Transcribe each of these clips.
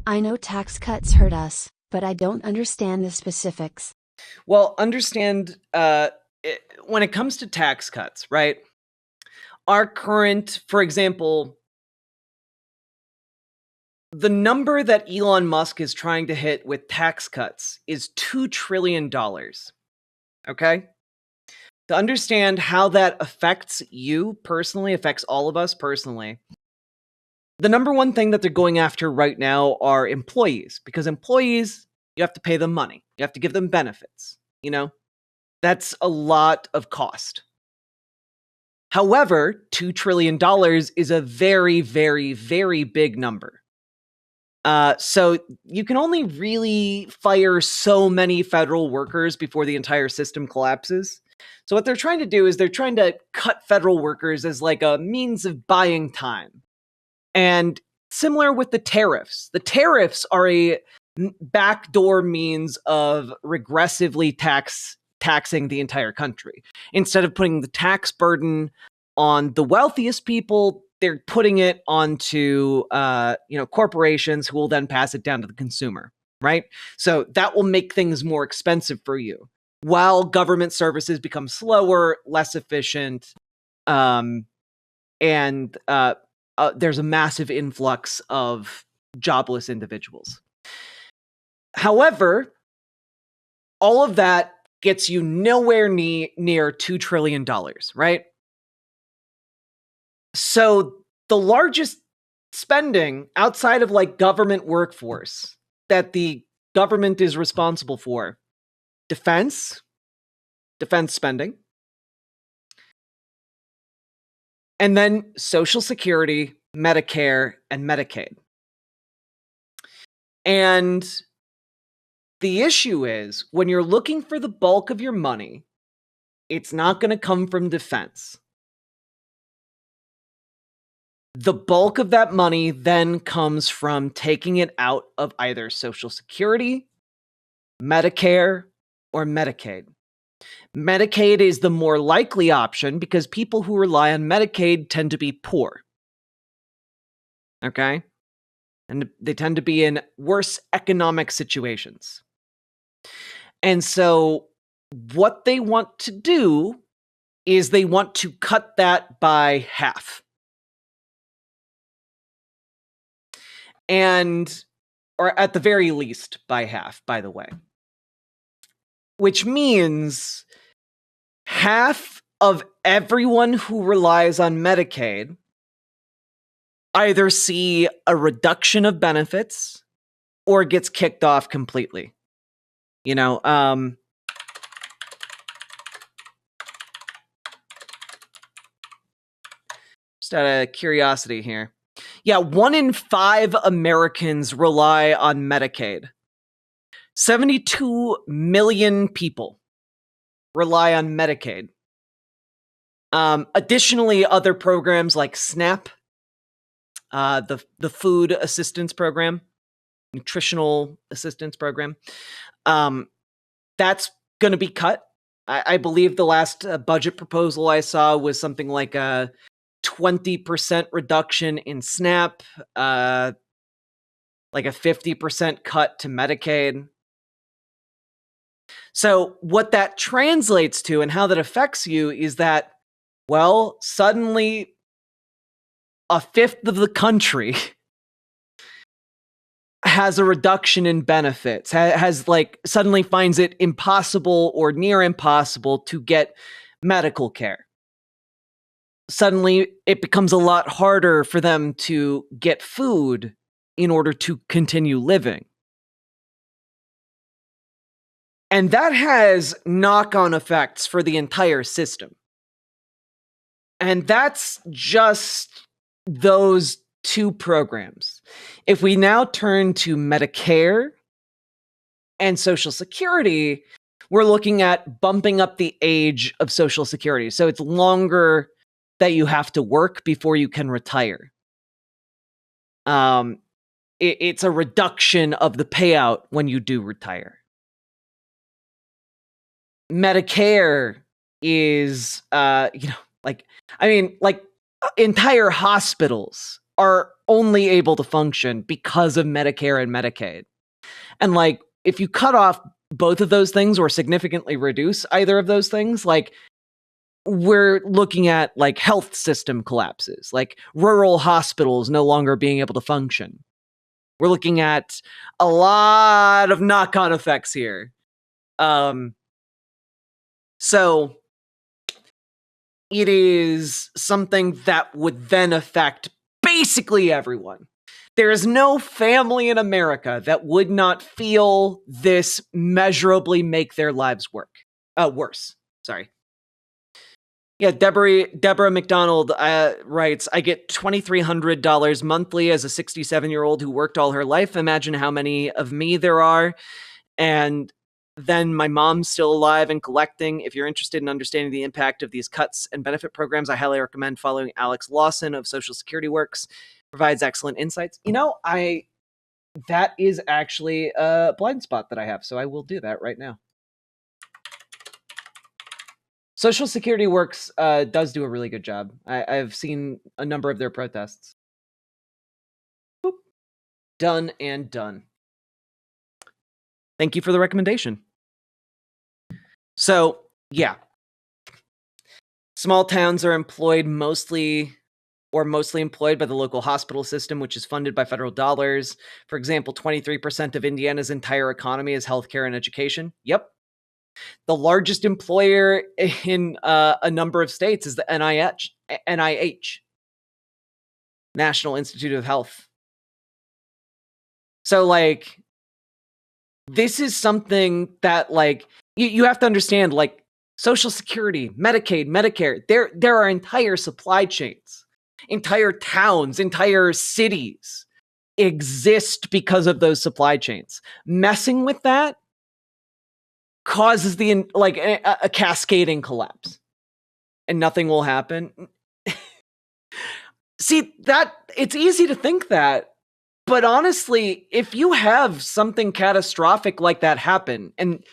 I know tax cuts hurt us, but I don't understand the specifics. Well, understand when it comes to tax cuts, right? Our current, for example, the number that Elon Musk is trying to hit with tax cuts is $2 trillion. Okay? To understand how that affects you personally, affects all of us personally, the number one thing that they're going after right now are employees, because employees, you have to pay them money, you have to give them benefits, you know? That's a lot of cost. However, $2 trillion is a very, very, very big number. So you can only really fire so many federal workers before the entire system collapses. So what they're trying to do is they're trying to cut federal workers as like a means of buying time. And similar with the tariffs are a backdoor means of regressively taxing the entire country. Instead of putting the tax burden on the wealthiest people, they're putting it onto corporations who will then pass it down to the consumer, right? So that will make things more expensive for you, while government services become slower, less efficient, and there's a massive influx of jobless individuals. However, all of that gets you nowhere near $2 trillion, right? So the largest spending outside of like government workforce that the government is responsible for, defense spending, and then Social Security, Medicare, and Medicaid. And the issue is when you're looking for the bulk of your money, it's not going to come from defense. The bulk of that money then comes from taking it out of either Social Security, Medicare, or Medicaid. Medicaid is the more likely option because people who rely on Medicaid tend to be poor. Okay? And they tend to be in worse economic situations. And so what they want to do is they want to cut that by half. Or at the very least by half, by the way. Which means half of everyone who relies on Medicaid either see a reduction of benefits or gets kicked off completely. You know, just out of curiosity here. Yeah, 1 in 5 Americans rely on Medicaid. 72 million people rely on Medicaid. Additionally, other programs like SNAP, the food assistance program, nutritional assistance program, that's going to be cut. I believe the last budget proposal I saw was something like a 20% reduction in SNAP, like a 50% cut to Medicaid. So what that translates to and how that affects you is that, well, suddenly a fifth of the country has a reduction in benefits, has like suddenly finds it impossible or near impossible to get medical care. Suddenly it becomes a lot harder for them to get food in order to continue living. And that has knock-on effects for the entire system. And that's just those 2 programs. If we now turn to Medicare and Social Security, we're looking at bumping up the age of Social Security. So it's longer that you have to work before you can retire. It's a reduction of the payout when you do retire. Medicare is, entire hospitals are only able to function because of Medicare and Medicaid. And like, if you cut off both of those things or significantly reduce either of those things, like, we're looking at like health system collapses, like rural hospitals no longer being able to function. We're looking at a lot of knock-on effects here. So it is something that would then affect basically everyone. There is no family in America that would not feel this measurably make their lives worse. Sorry. Yeah, Deborah McDonald writes, I get $2,300 monthly as a 67-year-old who worked all her life. Imagine how many of me there are. And then my mom's still alive and collecting. If you're interested in understanding the impact of these cuts and benefit programs, I highly recommend following Alex Lawson of Social Security Works. Provides excellent insights. You know, that is actually a blind spot that I have, so I will do that right now. Social Security Works does do a really good job. I've seen a number of their protests. Boop. Done and done. Thank you for the recommendation. So, yeah. Small towns are mostly employed by the local hospital system, which is funded by federal dollars. For example, 23% of Indiana's entire economy is healthcare and education. Yep. The largest employer in a number of states is the NIH, National Institute of Health. So, like, this is something that, like, you have to understand, like, Social Security, Medicaid, Medicare, there are entire supply chains, entire towns, entire cities exist because of those supply chains. Messing with that causes a cascading collapse, and nothing will happen. See, that it's easy to think that, but honestly, if you have something catastrophic like that happen, and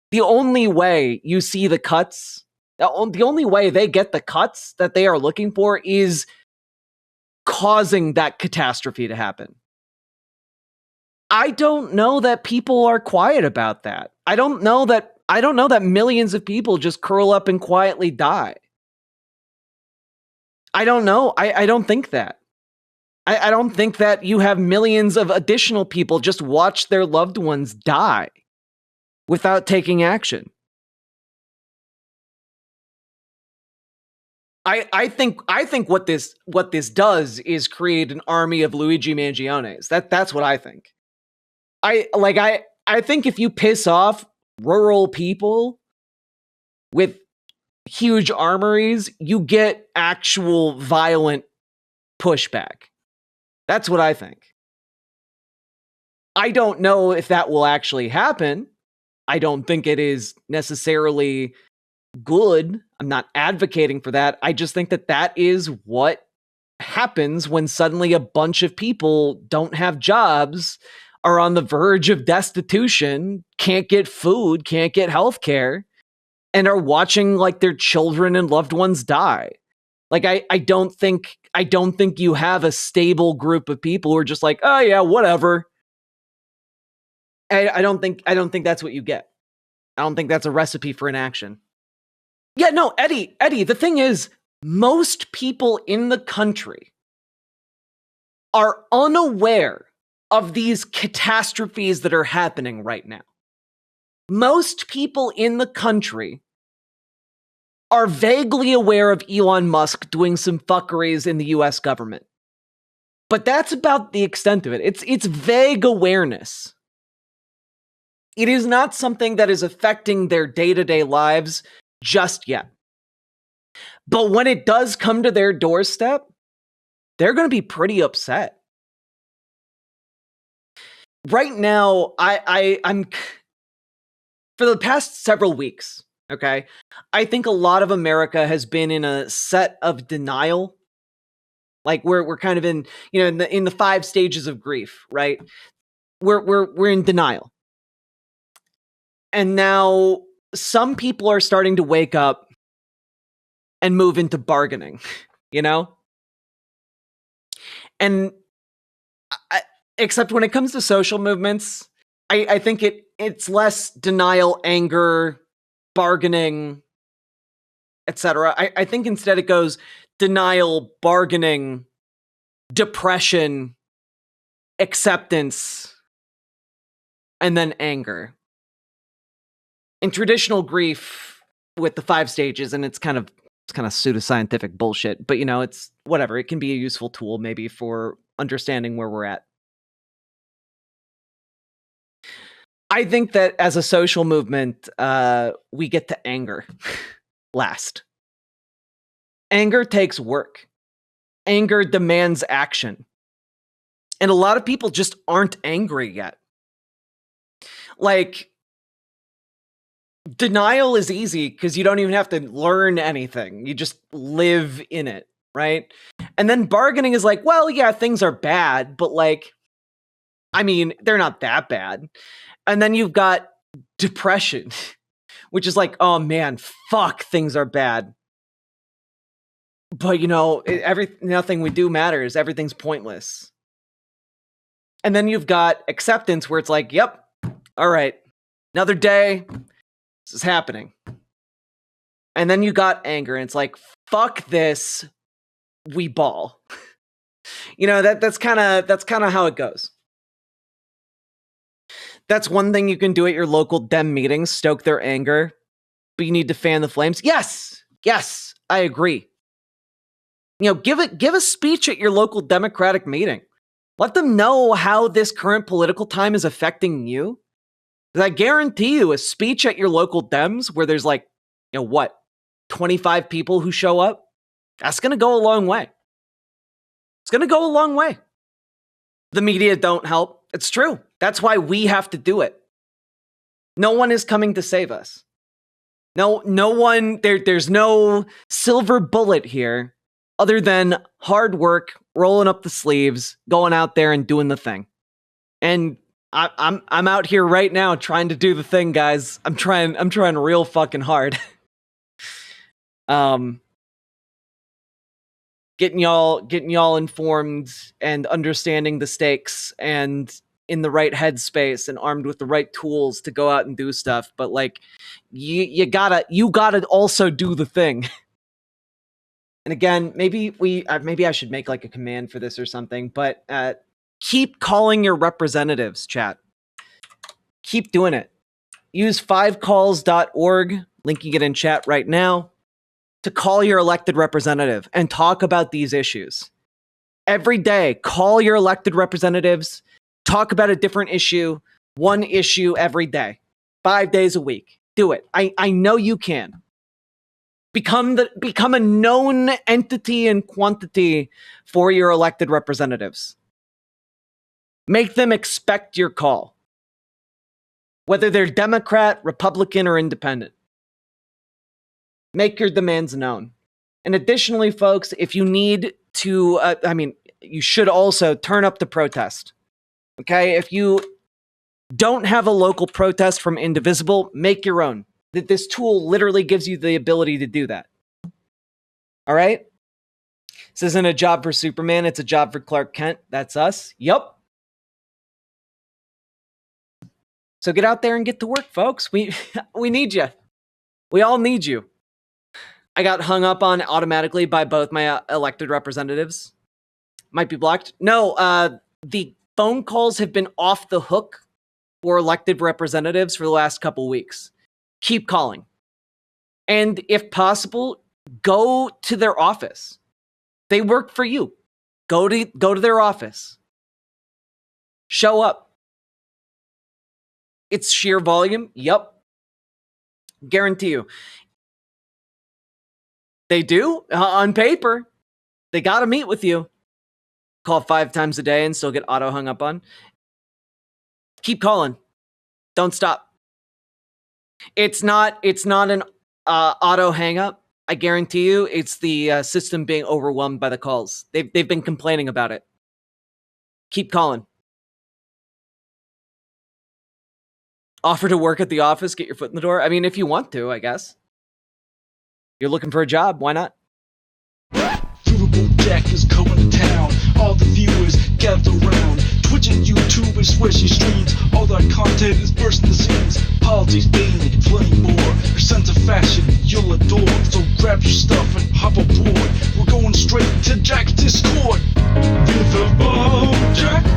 the only way you see the cuts, the only way they get the cuts that they are looking for is causing that catastrophe to happen. I don't know that people are quiet about that. I don't know that millions of people just curl up and quietly die. I don't know. I don't think that. I don't think that you have millions of additional people just watch their loved ones die without taking action. I think what this does is create an army of Luigi Mangiones. That's what I think. I think if you piss off rural people with huge armories, you get actual violent pushback. That's what I think. I don't know if that will actually happen. I don't think it is necessarily good. I'm not advocating for that. I just think that is what happens when suddenly a bunch of people don't have jobs, are on the verge of destitution, can't get food, can't get healthcare, and are watching like their children and loved ones die. Like I don't think you have a stable group of people who are just like, oh yeah, whatever. I don't think that's what you get. I don't think that's a recipe for inaction. Yeah, no, Eddie, the thing is, most people in the country are unaware of these catastrophes that are happening right now. Most people in the country are vaguely aware of Elon Musk doing some fuckeries in the US government. But that's about the extent of it. It's vague awareness. It is not something that is affecting their day-to-day lives just yet. But when it does come to their doorstep, they're going to be pretty upset. Right now, I'm for the past several weeks, okay, I think a lot of America has been in a set of denial. Like we're kind of in, in the 5 stages of grief, right? We're in denial. And now some people are starting to wake up and move into bargaining, And except when it comes to social movements, I think it's less denial, anger, bargaining, etc. I think instead it goes denial, bargaining, depression, acceptance, and then anger. In traditional grief with the 5 stages, and it's kind of pseudoscientific bullshit, but it's whatever. It can be a useful tool maybe for understanding where we're at. I think that as a social movement, we get to anger last. Anger takes work. Anger demands action. And a lot of people just aren't angry yet. Like, denial is easy because you don't even have to learn anything. You just live in it, right? And then bargaining is like, well, yeah, things are bad, but they're not that bad. And then you've got depression, which is like, oh man, fuck, things are bad. But nothing we do matters. Everything's pointless. And then you've got acceptance where it's like, yep, all right, another day, this is happening. And then you got anger, and it's like, fuck this, we ball. That's kind of how it goes. That's one thing you can do at your local Dem meetings, stoke their anger, but you need to fan the flames. Yes, I agree. Give a speech at your local Democratic meeting. Let them know how this current political time is affecting you. Because I guarantee you, a speech at your local Dems where there's 25 people who show up, that's going to go a long way. It's going to go a long way. The media don't help. It's true. That's why we have to do it. No one is coming to save us. No one, there's no silver bullet here other than hard work, rolling up the sleeves, going out there and doing the thing. And I'm out here right now trying to do the thing, guys. I'm trying real fucking hard. Getting y'all informed and understanding the stakes and in the right headspace and armed with the right tools to go out and do stuff. But you gotta also do the thing. And again, maybe I should make a command for this or something, but keep calling your representatives, chat. Keep doing it. Use 5calls.org, linking it in chat right now, to call your elected representative and talk about these issues. Every day, call your elected representatives, talk about a different issue, one issue every day, 5 days a week. Do it. I know you can. Become a known entity and quantity for your elected representatives. Make them expect your call, whether they're Democrat, Republican, or Independent. Make your demands known. And additionally, folks, if you need to, you should also turn up the protest. Okay? If you don't have a local protest from Indivisible, make your own. This tool literally gives you the ability to do that. All right? This isn't a job for Superman, it's a job for Clark Kent. That's us. Yup. So get out there and get to work, folks. We need you. We all need you. I got hung up on automatically by both my elected representatives. Might be blocked. No, the phone calls have been off the hook for elected representatives for the last couple weeks. Keep calling. And if possible, go to their office. They work for you. Go to their office. Show up. It's sheer volume. Yep. Guarantee you. They do on paper. They got to meet with you. Call 5 times a day and still get auto hung up on. Keep calling. Don't stop. It's not an auto hang up. I guarantee you, it's the system being overwhelmed by the calls. They've been complaining about it. Keep calling. Offer to work at the office, get your foot in the door. I mean, if you want to, I guess. You're looking for a job, why not? Riverboat deck is going to town. All the views gather round. Twitch and YouTube and swishy streams, all that content is bursting the seams. Politics, dating, plenty more. Your sense of fashion you'll adore. So grab your stuff and hop aboard. We're going straight to Jack's Discord. Riverboat Jack.